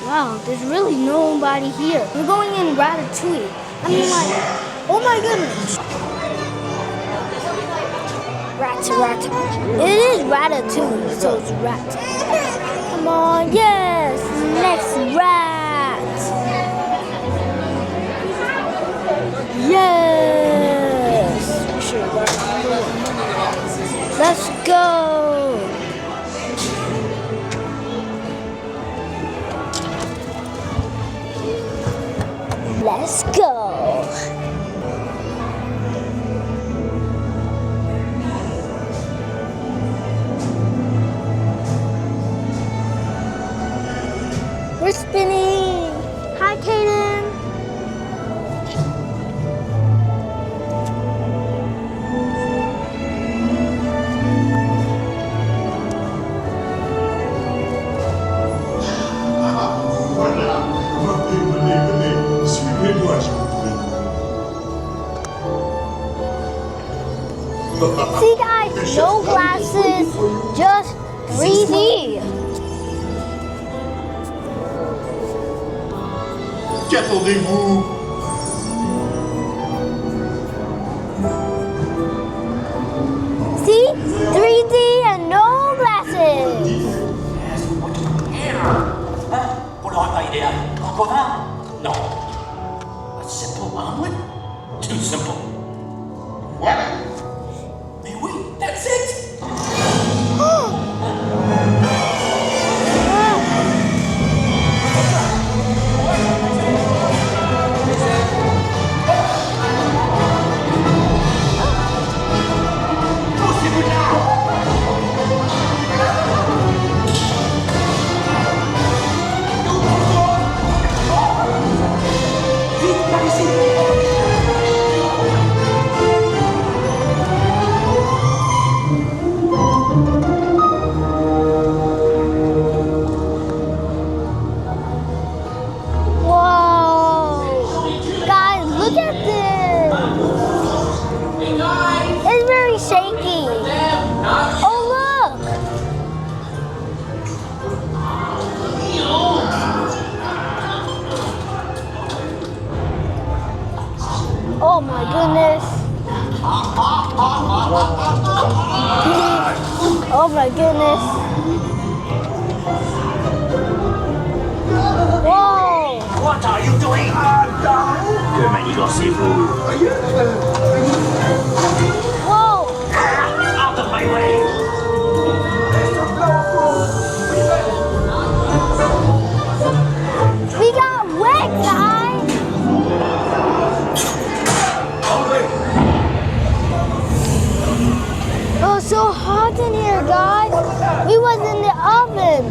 Wow, there's really nobody here. We're going in Ratatouille. I mean, like, oh my goodness. Rat. It is Ratatouille, so it's rat. Come on, yes, next rat. Yes. We should have got number 1. Let's go. Let's go. We're spinning. Hi, Kaden. See guys, no glasses, just 3D. Qu'attendez-vous? See, 3D and no glasses. Pour le repas idéal, en commun? Non. A simple omelet? Too simple. What? Mais oui, that's it! Oh my goodness. Oh my goodness. Whoa. What are you doing? Que manigancez-vous? Whoa. Out of my way! We got wet, guys. Oh, so hot in here, guys. We was in the oven.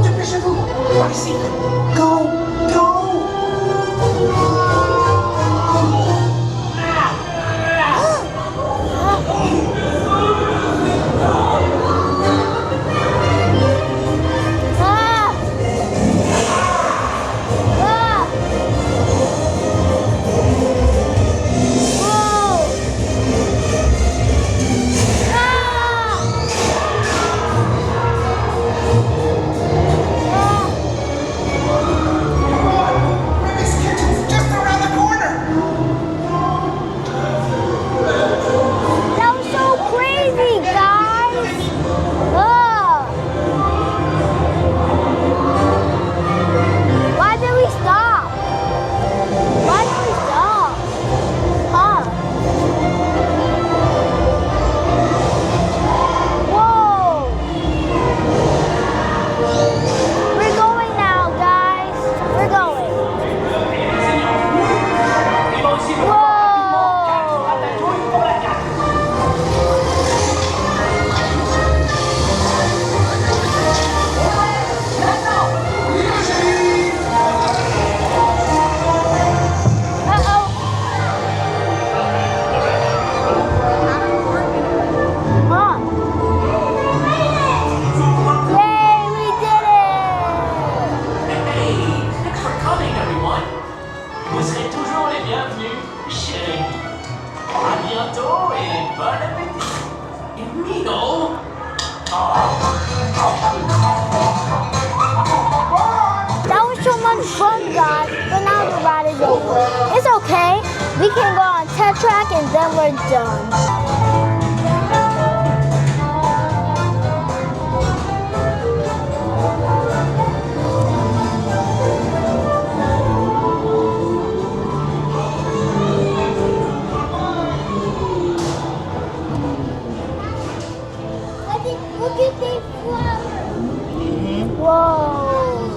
Dépêchez-vous! Par ici! Go! Go! was fun, guys, but now the ride is over. It's okay. We can go on test track and then we're done. Look at these flowers. Whoa.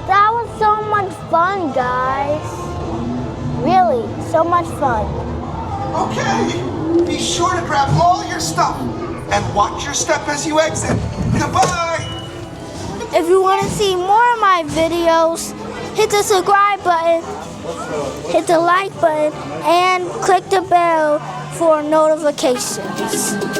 That was so much fun, guys. Really, so much fun. Okay, be sure to grab all your stuff and watch your step as you exit. Goodbye. If you want to see more of my videos, hit the subscribe button, hit the like button, and click the bell for notifications.